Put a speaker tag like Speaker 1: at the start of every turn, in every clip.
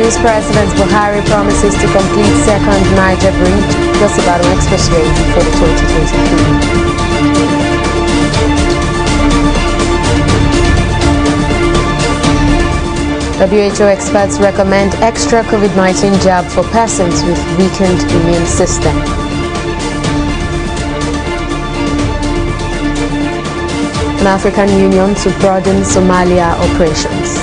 Speaker 1: news, President Buhari promises to complete second Niger bridge, just about an expressway for the 2023. WHO experts recommend extra COVID-19 jab for persons with weakened immune system. An African Union to broaden Somalia operations.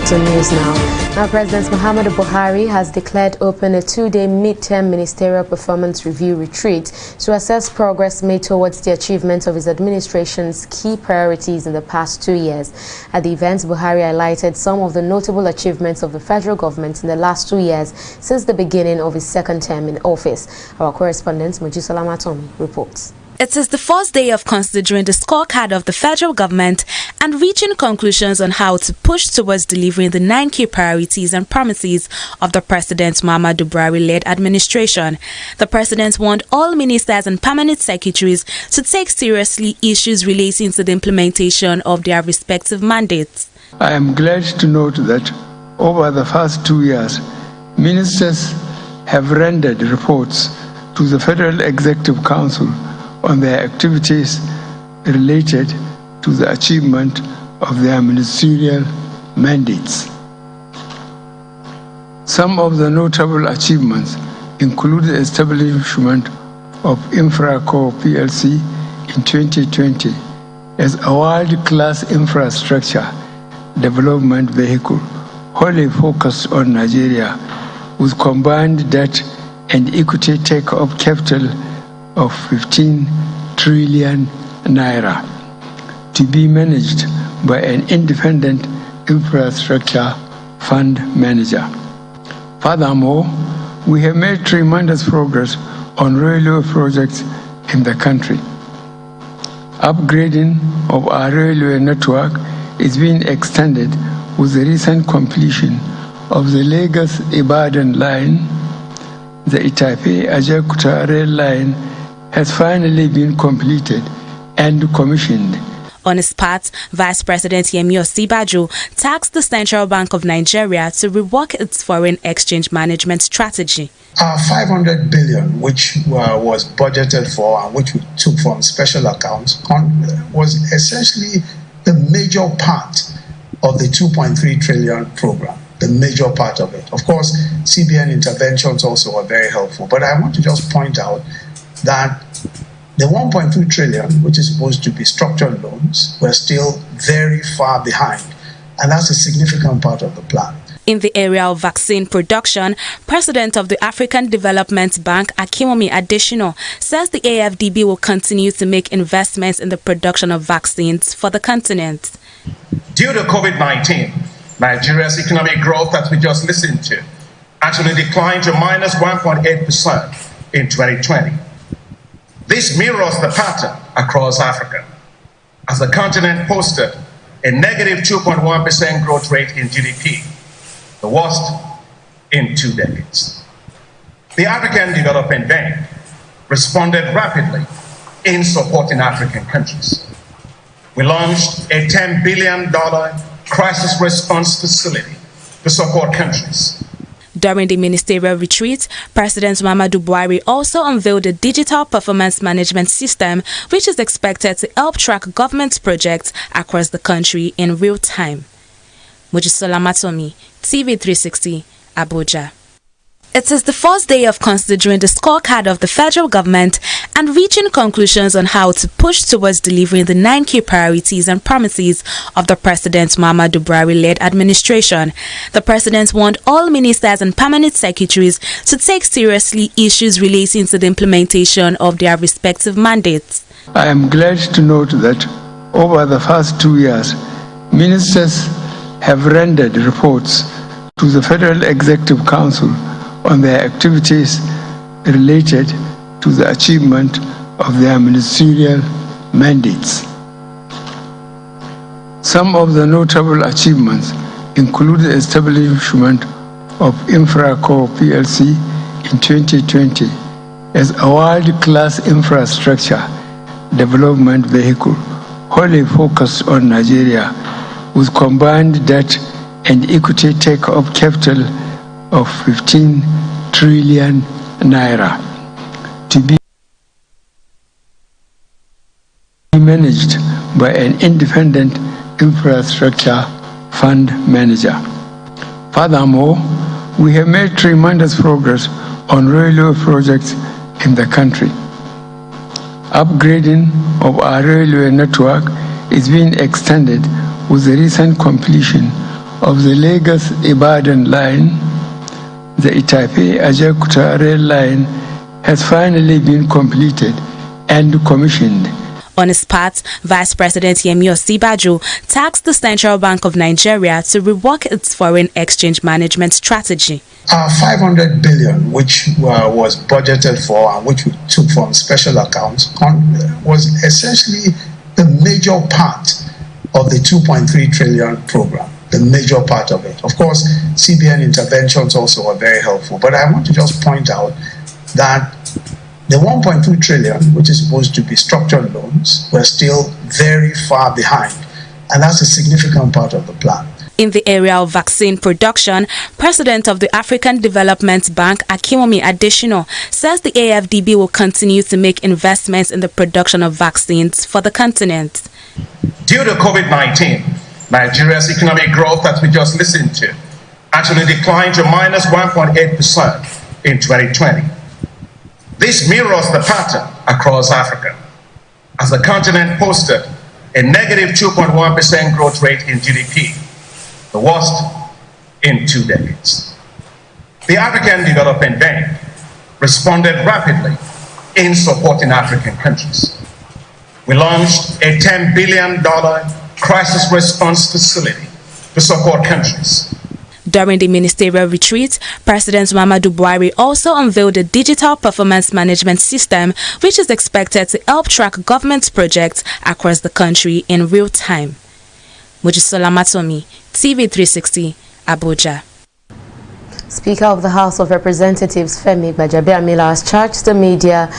Speaker 1: To news now. President Muhammadu Buhari has declared open a 2-day mid-term ministerial performance review retreat to assess progress made towards the achievement of his administration's key priorities in the past 2 years. At the event, Buhari highlighted some of the notable achievements of the federal government in the last 2 years since the beginning of his second term in office. Our correspondent Mojisola Matomi reports.
Speaker 2: It is the first day of considering the scorecard of the federal government and reaching conclusions on how to push towards delivering the 9 key priorities and promises of the President Muhammadu Buhari-led administration. The President warned all ministers and permanent secretaries to take seriously issues relating to the implementation of their respective mandates.
Speaker 3: I am glad to note that over the past 2 years, ministers have rendered reports to the Federal Executive Council on their activities related to the achievement of their ministerial mandates. Some of the notable achievements include the establishment of Infraco PLC in 2020 as a world-class infrastructure development vehicle wholly focused on Nigeria with combined debt and equity take-up capital of 15 trillion naira to be managed by an independent infrastructure fund manager. Furthermore, we have made tremendous progress on railway projects in the country. Upgrading of our railway network is being extended with the recent completion of the Lagos-Ibadan line. The Itape-Ajaokuta rail line has finally been completed and commissioned.
Speaker 2: On his part, Vice President Yemi Osinbajo tasked the Central Bank of Nigeria to rework its foreign exchange management strategy.
Speaker 4: Our 500 billion, which was budgeted for and which we took from special accounts, was essentially the major part of the 2.3 trillion program, the major part of it. Of course, CBN interventions also were very helpful, but I want to just point out that the 1.2 trillion, which is supposed to be structured loans, were still very far behind. And that's a significant part of the plan.
Speaker 2: In the area of vaccine production, President of the African Development Bank, Akinwumi Adesina, says the AFDB will continue to make investments in the production of vaccines for the continent.
Speaker 5: Due to COVID-19, Nigeria's economic growth, as we just listened to, actually declined to minus 1.8% in 2020. This mirrors the pattern across Africa, as the continent posted a negative 2.1% growth rate in GDP, the worst in 2 decades. The African Development Bank responded rapidly in supporting African countries. We launched a $10 billion crisis response facility to support countries.
Speaker 2: During the ministerial retreat, President Muhammadu Buhari also unveiled a digital performance management system which is expected to help track government projects across the country in real time. Mojisola Matomi, TV360, Abuja. It is the first day of considering the scorecard of the federal government and reaching conclusions on how to push towards delivering the 9 key priorities and promises of the President Muhammadu Buhari-led administration. The President warned all ministers and permanent secretaries to take seriously issues relating to the implementation of their respective mandates.
Speaker 3: I am glad to note that over the past 2 years, ministers have rendered reports to the Federal Executive Council on their activities related to the achievement of their ministerial mandates. Some of the notable achievements include the establishment of Infraco PLC in 2020 as a world-class infrastructure development vehicle wholly focused on Nigeria with combined debt and equity take-up capital of 15 trillion naira to be managed by an independent infrastructure fund manager. Furthermore, we have made tremendous progress on railway projects in the country. Upgrading of our railway network is being extended with the recent completion of the Lagos-Ibadan line. The Itape-Ajakuta rail line has finally been completed and commissioned.
Speaker 2: On his part, Vice President Yemi Osinbajo tasked the Central Bank of Nigeria to rework its foreign exchange management strategy.
Speaker 4: Our 500 billion, which was budgeted for and which we took from special accounts, was essentially the major part of the 2.3 trillion program, the major part of it. Of course, CBN interventions also were very helpful, but I want to just point out that the 1.2 trillion, which is supposed to be structured loans, were still very far behind, and that's a significant part of the plan.
Speaker 2: In the area of vaccine production, President of the African Development Bank, Akinwumi Adesina, says the AFDB will continue to make investments in the production of vaccines for the continent.
Speaker 5: Due to COVID-19, Nigeria's economic growth, as we just listened to, actually declined to minus 1.8% in 2020. This mirrors the pattern across Africa, as the continent posted a negative 2.1% growth rate in GDP, the worst in 2 decades. The African Development Bank responded rapidly in supporting African countries. We launched a $10 billion crisis response facility to support countries.
Speaker 2: During the ministerial retreat, President Muhammadu Buhari also unveiled the digital performance management system, which is expected to help track government projects across the country in real time. Mojisola Matomi, TV360, Abuja.
Speaker 1: Speaker of the House of Representatives Femi Gbajabiamila has charged the media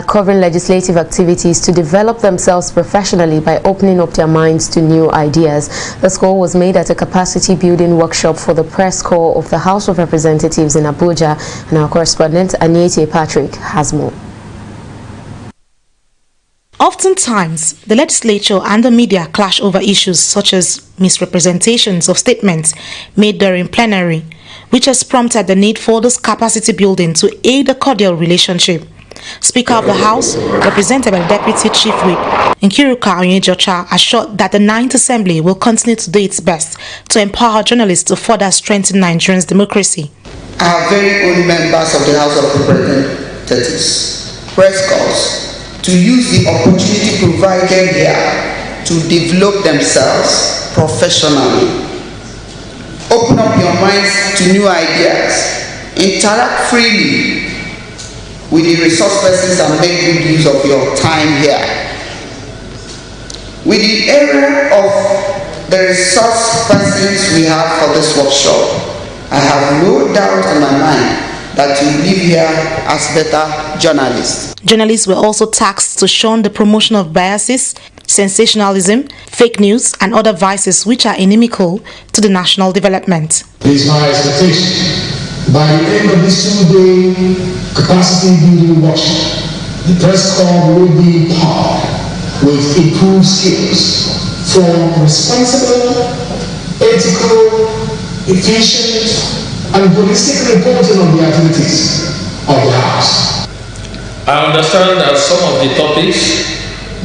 Speaker 1: covering legislative activities to develop themselves professionally by opening up their minds to new ideas. The call was made at a capacity building workshop for the press corps of the House of Representatives in Abuja, and our correspondent Aniete Patrick has more.
Speaker 6: Oftentimes, the legislature and the media clash over issues such as misrepresentations of statements made during plenary, which has prompted the need for this capacity building to aid a cordial relationship. Speaker of the House, represented by the Deputy Chief Whip, Nkiruka Onyejocha, assured that the 9th Assembly will continue to do its best to empower journalists to further strengthen Nigerians' democracy.
Speaker 7: Our very own members of the House of Representatives, press corps, to use the opportunity provided here to develop themselves professionally. Open up your minds to new ideas, interact freely with the resource persons and make good use of your time here. With the area of the resource persons we have for this workshop, I have no doubt in my mind that you live here as better journalists.
Speaker 6: Journalists were also tasked to shun the promotion of biases, sensationalism, fake news, and other vices which are inimical to the national development.
Speaker 8: It is my expectation by the end of this 2-day capacity building workshop, the press corps will be empowered with improved skills from responsible, ethical, efficient, and holistic reporting on the activities of the House.
Speaker 9: I understand that some of the topics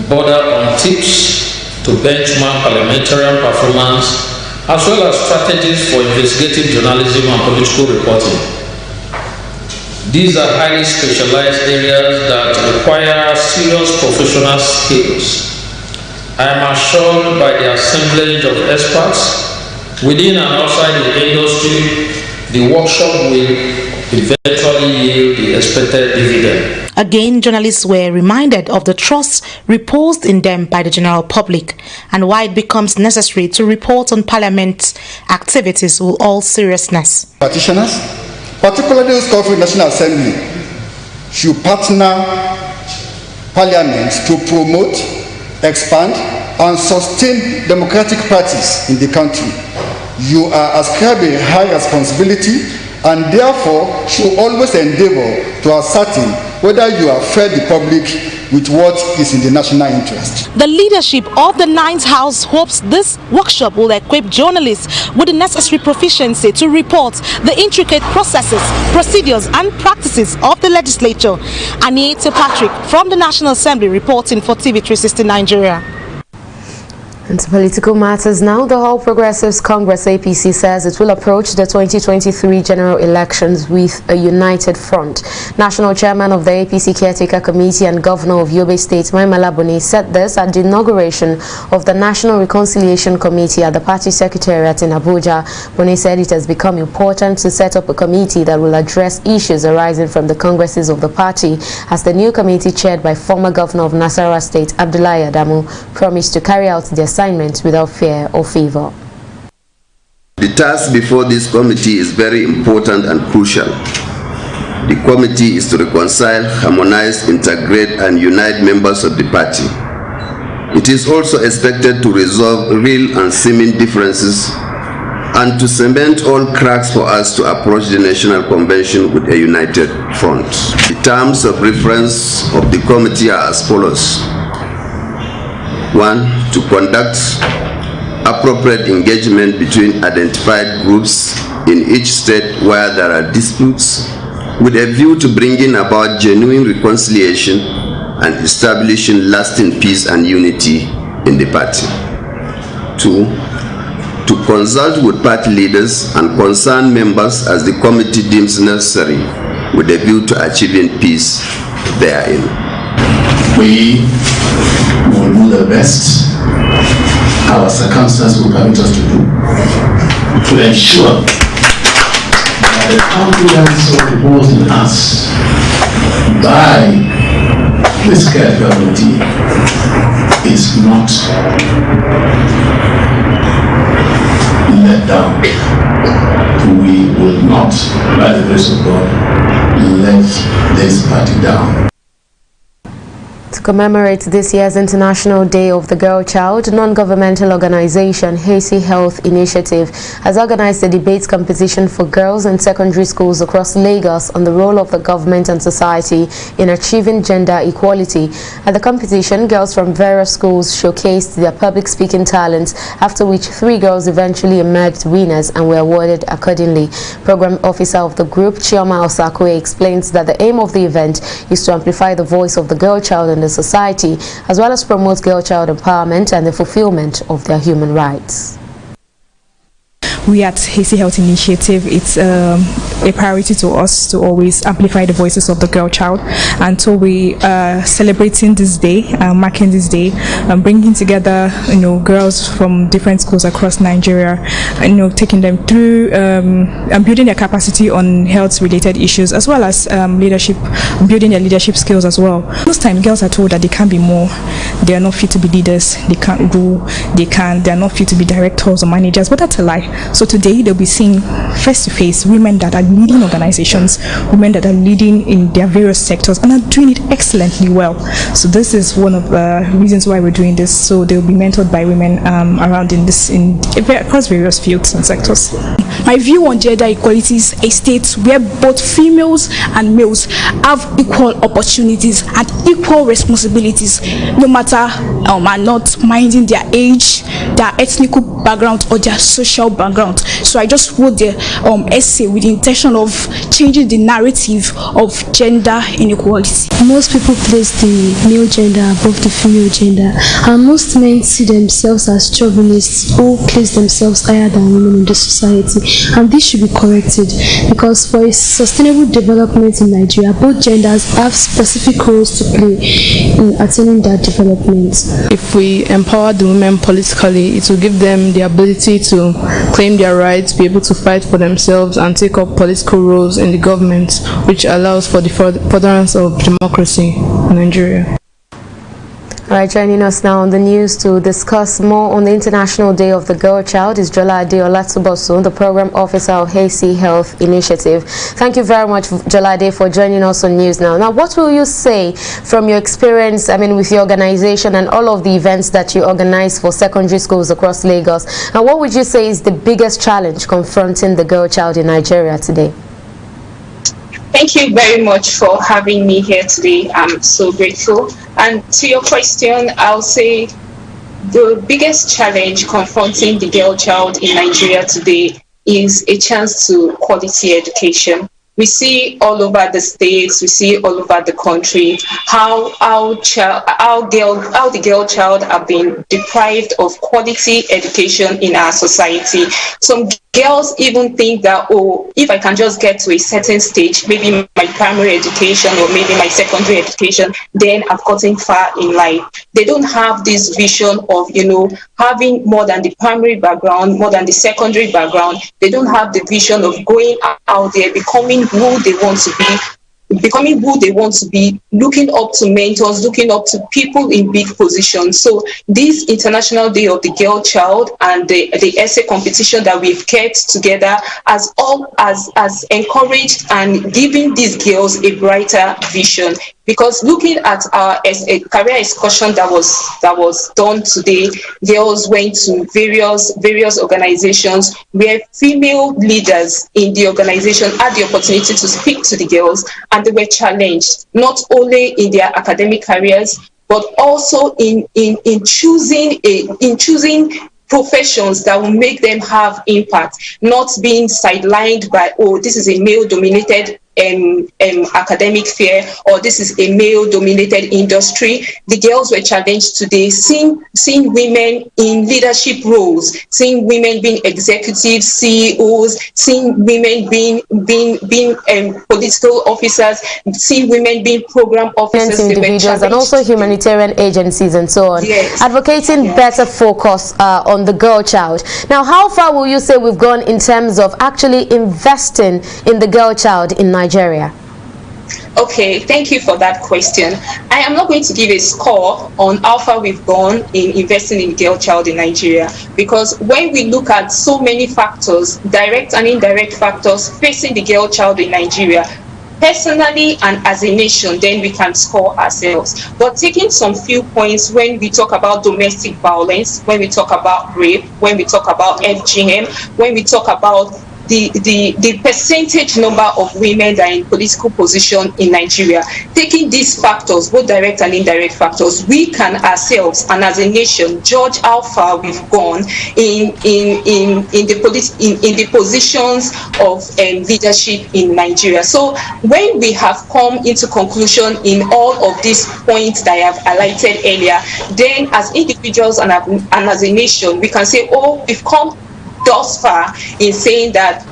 Speaker 9: border on tips to benchmark parliamentarian performance, as well as strategies for investigative journalism and political reporting. These are highly specialized areas that require serious professional skills. I am assured by the assemblage of experts within and outside the industry, the workshop will eventually yield the expected dividend.
Speaker 6: Again, journalists were reminded of the trust reposed in them by the general public and why it becomes necessary to report on Parliament's activities with all seriousness.
Speaker 7: Practitioners, particularly those called for National Assembly,
Speaker 10: should partner Parliament to promote, expand, and sustain democratic practice in the country. You are ascribing high responsibility and therefore should always endeavor to ascertain whether you have fed the public with what is in the national interest.
Speaker 6: The leadership of the 9th House hopes this workshop will equip journalists with the necessary proficiency to report the intricate processes, procedures and practices of the legislature. Anita Patrick from the National Assembly reporting for TV360 Nigeria.
Speaker 1: Into political matters now, the All Progressives Congress APC says it will approach the 2023 general elections with a united front. National Chairman of the APC Caretaker Committee and Governor of Yobe State, Mai Mala Buni, said this at the inauguration of the National Reconciliation Committee at the party secretariat in Abuja. Buni said it has become important to set up a committee that will address issues arising from the congresses of the party, as the new committee chaired by former Governor of Nasarawa State, Abdullahi Adamu, promised to carry out their assignment without fear or favor.
Speaker 11: The task before this committee is very important and crucial. The committee is to reconcile, harmonize, integrate, and unite members of the party. It is also expected to resolve real and seeming differences and to cement all cracks for us to approach the National Convention with a united front. The terms of reference of the committee are as follows. 1. To conduct appropriate engagement between identified groups in each state where there are disputes, with a view to bringing about genuine reconciliation and establishing lasting peace and unity in the party. 2. To consult with party leaders and concerned members as the committee deems necessary, with a view to achieving peace therein.
Speaker 8: We will do the best our circumstances will permit us to ensure that the confidence reposed in us by this caretaker committee is not let down. We will not, by the grace of God, let this party down.
Speaker 1: To commemorate this year's International Day of the Girl Child, non-governmental organization Hazy Health Initiative has organized a debate competition for girls in secondary schools across Lagos on the role of the government and society in achieving gender equality. At the competition, girls from various schools showcased their public speaking talents, after which 3 girls eventually emerged winners and were awarded accordingly. Program officer of the group, Chioma Osakwe, explains that the aim of the event is to amplify the voice of the girl child in the society, as well as promote girl-child empowerment and the fulfillment of their human rights.
Speaker 12: We at Hazy Health Initiative, it's a priority to us to always amplify the voices of the girl child, and so we are celebrating this day, marking this day, bringing together girls from different schools across Nigeria, taking them through and building their capacity on health related issues, as well as leadership, building their leadership skills as well. Most times girls are told that they can't be more, they are not fit to be leaders, they can't rule, they are not fit to be directors or managers, but that's a lie. So today they'll be seeing face to face women that are leading organizations, women that are leading in their various sectors and are doing it excellently well. So this is one of the reasons why we're doing this. So they'll be mentored by women around across various fields and sectors.
Speaker 13: My view on gender equality is a state where both females and males have equal opportunities and equal responsibilities, no matter are not minding their age, their ethnic background or their social background. So I just wrote the essay with the intention of changing the narrative of gender inequality.
Speaker 14: Most people place the male gender above the female gender, and most men see themselves as chauvinists who place themselves higher than women in the society, and this should be corrected, because for a sustainable development in Nigeria, both genders have specific roles to play in attaining that development.
Speaker 15: If we empower the women politically, it will give them the ability to claim their rights, be able to fight for themselves and take up political roles in the government, which allows for the furtherance of democracy in Nigeria.
Speaker 1: All right, joining us now on the news to discuss more on the International Day of the Girl Child is Jolade Olatubosun, the Program Officer of Hazy Health Initiative. Thank you very much, Jolade, for joining us on News Now. Now, what will you say from your experience, with your organization and all of the events that you organize for secondary schools across Lagos? And what would you say is the biggest challenge confronting the girl child in Nigeria today?
Speaker 16: Thank you very much for having me here today. I'm so grateful. And to your question, I'll say the biggest challenge confronting the girl child in Nigeria today is a chance to quality education. We see all over the states, we see all over the country how the girl child have been deprived of quality education in our society. Some girls even think that, oh, if I can just get to a certain stage, maybe my primary education or maybe my secondary education, then I've gotten far in life. They don't have this vision of, having more than the primary background, more than the secondary background. They don't have the vision of going out there, becoming who they want to be, looking up to mentors, looking up to people in big positions. So this International Day of the Girl Child and the essay competition that we've kept together has encouraged and given these girls a brighter vision. Because looking at our career excursion that was done today, girls went to various organizations where female leaders in the organization had the opportunity to speak to the girls, and they were challenged not only in their academic careers but also in choosing professions that will make them have impact, not being sidelined by, oh, this is a male-dominated academic fair, or this is a male-dominated industry. The girls were challenged today, seeing women in leadership roles, seeing women being executives, CEOs, seeing women being political officers, seeing women being program officers,
Speaker 1: individuals, and also humanitarian agencies and so on.
Speaker 16: Yes.
Speaker 1: Advocating better focus on the girl child. Now, how far will you say we've gone in terms of actually investing in the girl child in Nigeria?
Speaker 16: Okay, thank you for that question. I am not going to give a score on how far we've gone in investing in girl child in Nigeria, because when we look at so many factors, direct and indirect factors facing the girl child in Nigeria, personally and as a nation, then we can score ourselves. But taking some few points, when we talk about domestic violence, when we talk about rape, when we talk about FGM, when we talk about the percentage number of women that are in political position in Nigeria, taking these factors, both direct and indirect factors, we can ourselves and as a nation judge how far we've gone in the positions of leadership in Nigeria. So when we have come into conclusion in all of these points that I have highlighted earlier, then as individuals and as a nation, we can say, oh, we've come thus far in saying that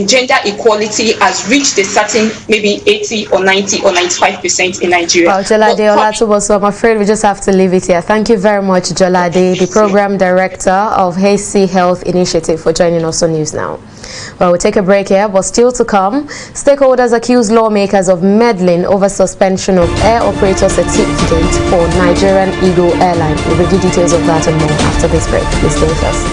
Speaker 16: gender equality has reached a certain maybe 80 or 90 or 95% in Nigeria.
Speaker 1: Well, Jolade Olatubosun, I'm afraid we just have to leave it here. Thank you very much, Jolade, the Program Director of Hazy Health Initiative, for joining us on News Now. Well, we'll take a break here, but still to come, stakeholders accuse lawmakers of meddling over suspension of air operator certificate for Nigerian Eagle Airline. We'll bring you details of that and more after this break. Please stay with us.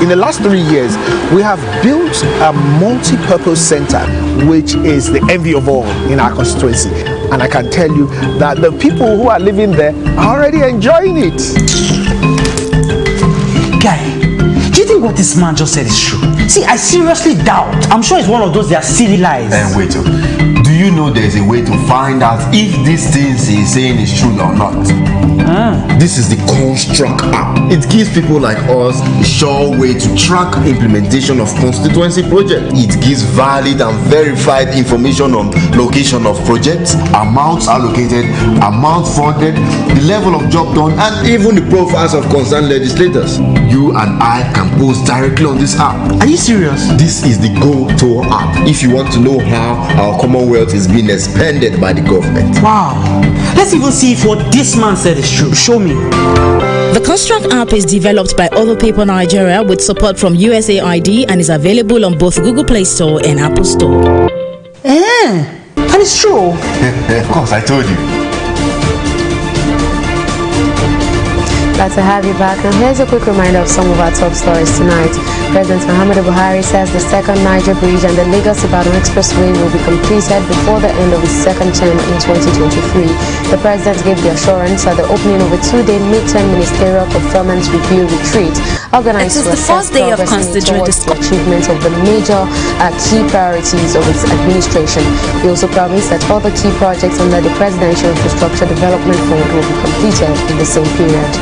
Speaker 17: In the last 3 years, we have built a multi-purpose center, which is the envy of all in our constituency. And I can tell you that the people who are living there are already enjoying it.
Speaker 18: Guy, do you think what this man just said is true? See, I seriously doubt. I'm sure it's one of those their silly lies.
Speaker 19: And wait, do do you know there's a way to find out if these things he's saying is true or not? This is the Construct app. It gives people like us a sure way to track implementation of constituency projects. It gives valid and verified information on location of projects, amounts allocated, amount funded, the level of job done, and even the profiles of concerned legislators. You and I can post directly on this app.
Speaker 18: Are you serious?
Speaker 19: This is the go-to app if you want to know how our Commonwealth is being expanded by the government.
Speaker 18: Wow. Let's even see if what this man said is true. Show me.
Speaker 20: The Construct app is developed by Other People Nigeria with support from USAID and is available on both Google Play Store and Apple Store.
Speaker 18: And it's true.
Speaker 19: Of course, I told you.
Speaker 1: Glad to have you back, and here's a quick reminder of some of our top stories tonight. President Muhammadu Buhari says the second Niger Bridge and the Lagos-Ibadan Expressway will be completed before the end of his second term in 2023. The president gave the assurance at the opening of a two-day midterm ministerial performance review retreat organized to assess progress made towards the achievement of the major key priorities of its administration. He also promised that all the key projects under the Presidential Infrastructure Development Fund will be completed in the same period.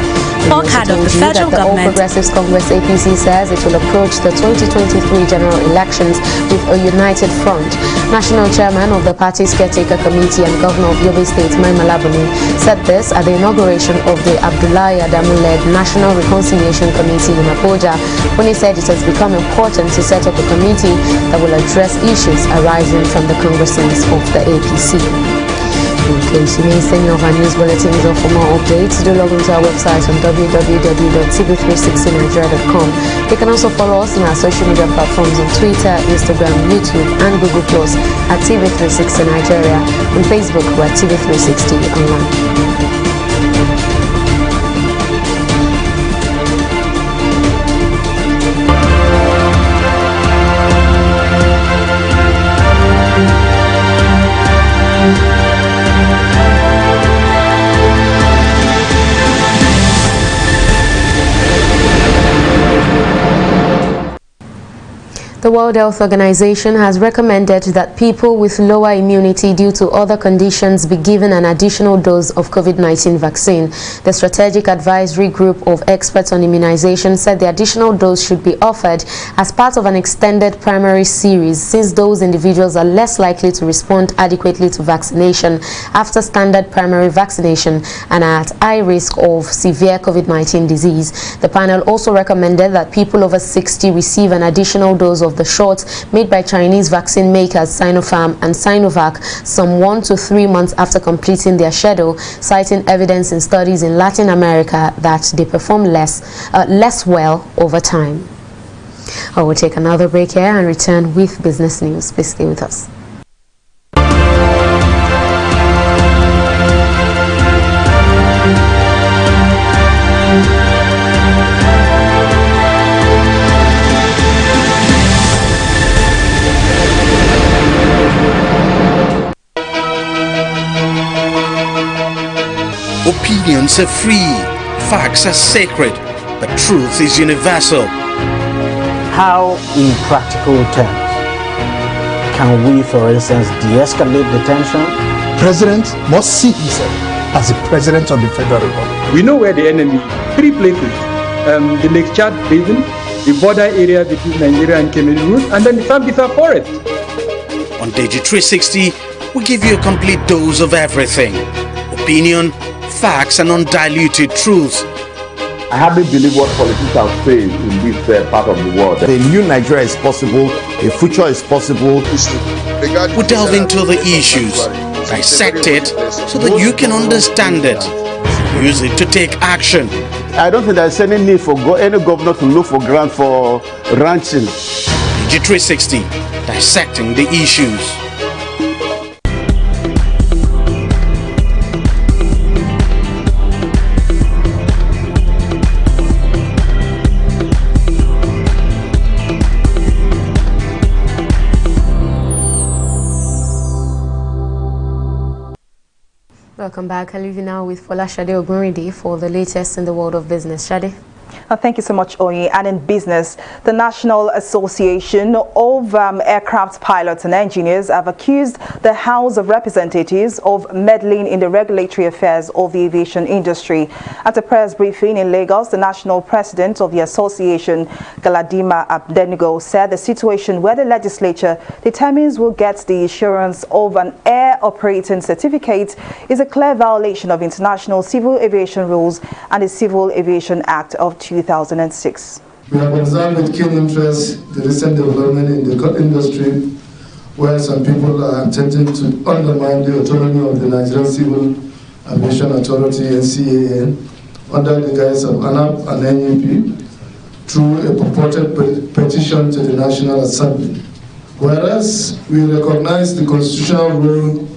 Speaker 20: Park head of the federal government.
Speaker 1: All Progressives Congress APC says it will approach the 2023 general elections with a united front. National chairman of the party's caretaker committee and governor of Yobe State, Mai Malabuni, said this at the inauguration of the Abdullahi Adamu-led National Reconciliation Committee in Abuja, when he said it has become important to set up a committee that will address issues arising from the congresses of the APC. In case you missed any of our news bulletins or for more updates, do log on to our website on www.tv360nigeria.com. You can also follow us on our social media platforms on Twitter, Instagram, YouTube, and Google Plus at TV360 Nigeria. On Facebook, we're at TV360 Online. The World Health Organization has recommended that people with lower immunity due to other conditions be given an additional dose of COVID-19 vaccine. The Strategic Advisory Group of Experts on Immunization said the additional dose should be offered as part of an extended primary series, since those individuals are less likely to respond adequately to vaccination after standard primary vaccination and are at high risk of severe COVID-19 disease. The panel also recommended that people over 60 receive an additional dose of the shots made by Chinese vaccine makers Sinopharm and Sinovac some 1 to 3 months after completing their schedule, citing evidence in studies in Latin America that they perform less well over time. I will take another break here and return with business news. Please stay with us.
Speaker 21: Opinions are free, facts are sacred, but truth is universal.
Speaker 22: How, in practical terms, can we, for instance, de-escalate the tension?
Speaker 17: President must see himself as the president of the Federal Republic.
Speaker 23: We know where the enemy is. 3 places. The Lake Chad Basin, the border area between Nigeria and Cameroon, and then the Sambisa Forest.
Speaker 21: On TV360, we give you a complete dose of everything. Opinion, facts, and undiluted truth.
Speaker 24: I hardly believe what politicians are saying in this part of the world.
Speaker 17: A new Nigeria is possible, a future is possible.
Speaker 21: We delve into the issues, dissect it so that you can understand it, use it to take action.
Speaker 24: I don't think there's any need for any governor to look for grant for ranching.
Speaker 21: TV360, dissecting the issues.
Speaker 1: Welcome back. I leave you now with Fola Shade Ogunride for the latest in the world of business. Shade?
Speaker 2: Thank you so much, Oyi. And in business, the National Association of Aircraft Pilots and Engineers have accused the House of Representatives of meddling in the regulatory affairs of the aviation industry. At a press briefing in Lagos, the national president of the association, Galadima Abednego, said the situation where the legislature determines who gets the issuance of an air operating certificate is a clear violation of international civil aviation rules and the Civil Aviation Act of 2006.
Speaker 3: We have observed with keen interest the recent development in the industry where some people are attempting to undermine the autonomy of the Nigerian Civil Aviation Authority, NCAA, under the guise of ANAP and NUP through a purported petition to the National Assembly. Whereas we recognize the constitutional role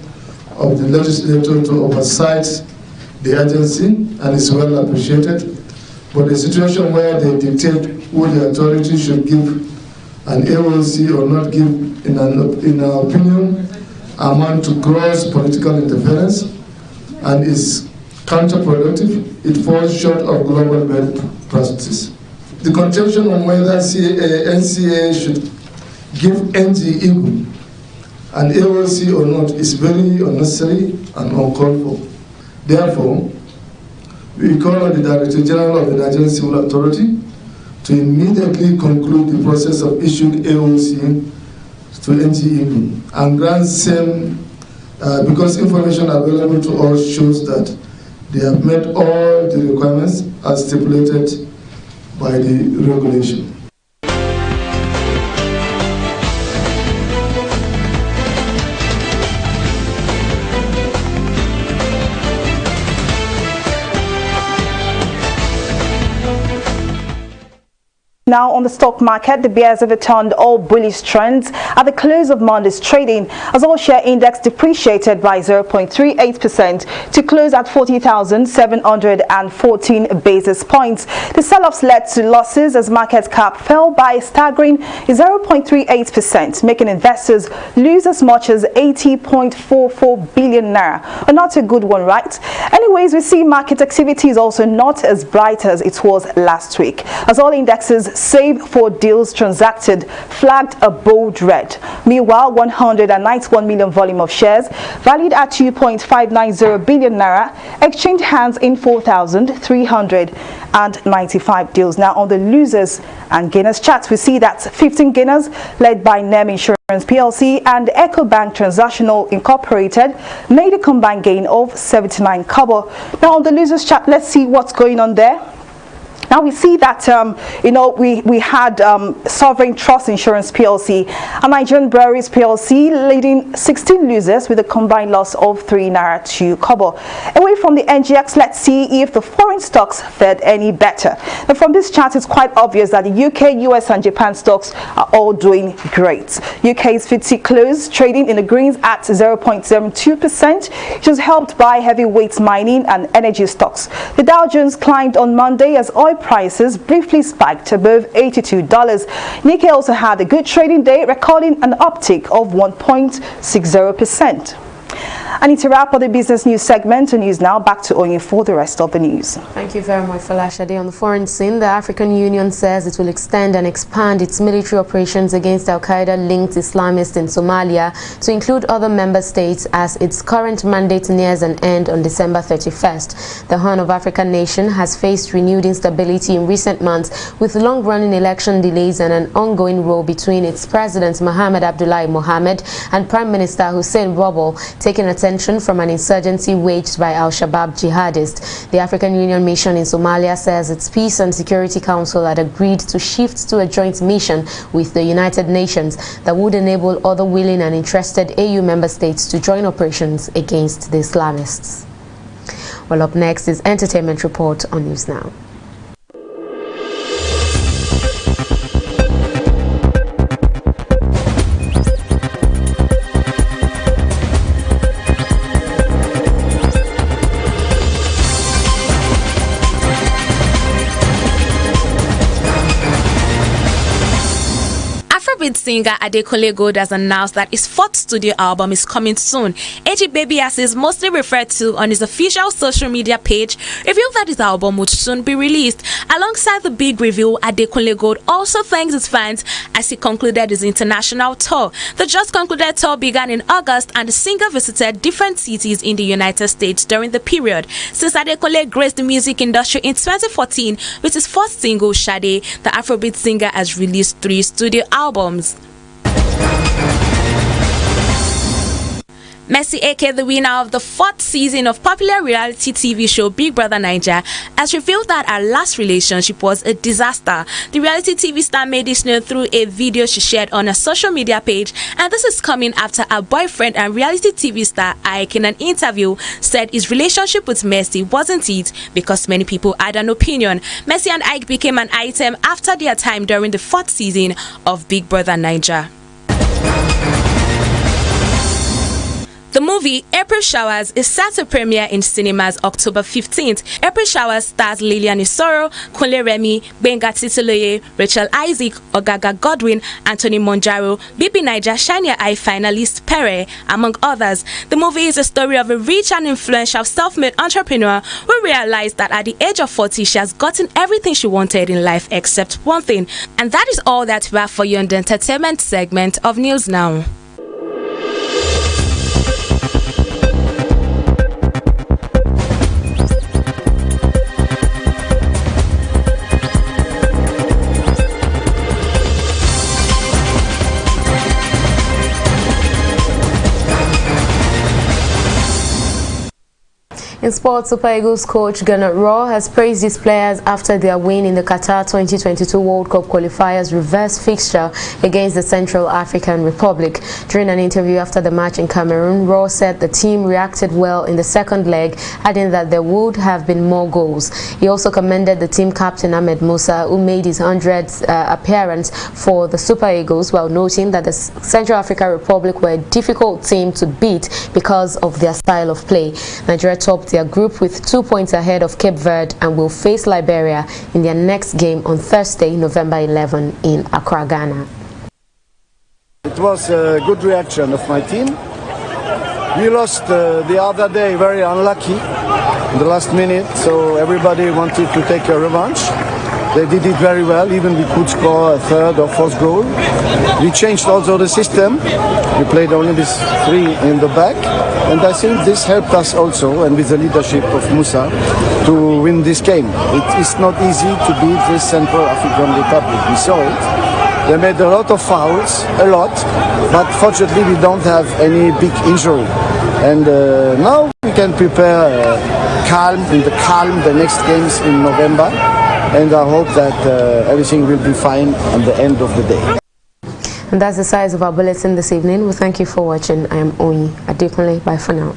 Speaker 3: of the legislature to oversight the agency and is well appreciated, but a situation where they dictate who the authority should give an AOC or not give, in our opinion, amount to gross political interference and is counterproductive. It falls short of global best practices. The contention on whether NCAA should give NG Eagle an AOC or not is very unnecessary and uncalled for. Therefore, we call on the Director General of the Nigerian Civil Authority to immediately conclude the process of issuing AOC to NG Eagle and grant same, because information available to us shows that they have met all the requirements as stipulated by the regulation.
Speaker 2: Now on the stock market, the bears have returned all bullish trends at the close of Monday's trading as all share index depreciated by 0.38% to close at 40,714 basis points. The sell-offs led to losses as market cap fell by a staggering 0.38%, making investors lose as much as 80.44 billion naira. But not a good one, right? Anyways, we see market activity is also not as bright as it was last week, as all indexes save for deals transacted flagged a bold red. Meanwhile, 191 million volume of shares valued at 2.590 billion naira exchanged hands in 4,395 deals. Now on the losers and gainers chart, we see that 15 gainers led by NEM Insurance PLC and EcoBank Transactional Incorporated made a combined gain of 79 kobo. Now on the losers chart, let's see what's going on there. Now we see that, we had Sovereign Trust Insurance PLC and Nigerian Breweries PLC leading 16 losers with a combined loss of 3 naira 2 kobo. Away from the NGX, let's see if the foreign stocks fared any better. Now from this chart, it's quite obvious that the UK, US and Japan stocks are all doing great. UK's FTSE closed trading in the greens at 0.72%, which was helped by heavyweight mining and energy stocks. The Dow Jones climbed on Monday as oil prices briefly spiked above $82. Nikkei also had a good trading day, recording an uptick of 1.60%. I need to wrap up the business news segment and news now. Back to Oyin for the rest of the news.
Speaker 1: Thank you very much, Falashade. On the foreign scene, the African Union says it will extend and expand its military operations against Al-Qaeda-linked Islamists in Somalia to include other member states as its current mandate nears an end on December 31st. The Horn of Africa nation has faced renewed instability in recent months with long-running election delays and an ongoing row between its President Mohamed Abdullahi Mohamed and Prime Minister Hussein Roble, taking attention from an insurgency waged by Al-Shabaab jihadists. The African Union mission in Somalia says its Peace and Security Council had agreed to shift to a joint mission with the United Nations that would enable other willing and interested AU member states to join operations against the Islamists. Well, up next is Entertainment Report on News Now.
Speaker 4: Afrobeat singer Adekunle Gold has announced that his 4th studio album is coming soon. AG Baby, as is mostly referred to on his official social media page, revealed that his album would soon be released. Alongside the big reveal, Adekunle Gold also thanks his fans as he concluded his international tour. The just concluded tour began in August, and the singer visited different cities in the United States during the period. Since Adekunle graced the music industry in 2014 with his 4th single, Sade, the Afrobeat singer has released 3 studio albums. Mercy Eke, the winner of the 4th season of popular reality TV show Big Brother Naija, has revealed that her last relationship was a disaster. The reality TV star made this known through a video she shared on her social media page, and this is coming after her boyfriend and reality TV star Ike, in an interview, said his relationship with Mercy wasn't it because many people had an opinion. Mercy and Ike became an item after their time during the 4th season of Big Brother Naija. The movie April Showers is set to premiere in cinemas October 15th. April Showers stars Lilian Isoro, Kunle Remi, Benga Titiloye, Rachel Isaac, Ogaga Godwin, Anthony Monjaro, BB Naija Shania Eye finalist Pere, among others. The movie is a story of a rich and influential self-made entrepreneur who realized that at the age of 40 she has gotten everything she wanted in life except one thing. And that is all that we have for you in the entertainment segment of News Now.
Speaker 1: In sports, Super Eagles coach Gernot Rohr has praised his players after their win in the Qatar 2022 World Cup qualifiers reverse fixture against the Central African Republic. During an interview after the match in Cameroon, Rohr said the team reacted well in the second leg, adding that there would have been more goals. He also commended the team captain Ahmed Musa, who made his 100th appearance for the Super Eagles, while noting that the Central African Republic were a difficult team to beat because of their style of play. Nigeria topped their group with 2 points ahead of Cape Verde and will face Liberia in their next game on Thursday, November 11 in Accra, Ghana.
Speaker 24: It was a good reaction of my team. We lost the other day, very unlucky, in the last minute, so everybody wanted to take a revanche. They did it very well, even we could score a 3rd or 4th goal. We changed also the system. We played only with 3 in the back, and I think this helped us also, and with the leadership of Musa, to win this game. It is not easy to beat this Central African Republic. We saw it. They made a lot of fouls, a lot, but fortunately we don't have any big injury. And now we can prepare the next games in November. And I hope that everything will be fine at the end of the day.
Speaker 1: And that's the size of our bulletin this evening. We thank you for watching. I am Oyi Adekunle. Bye for now.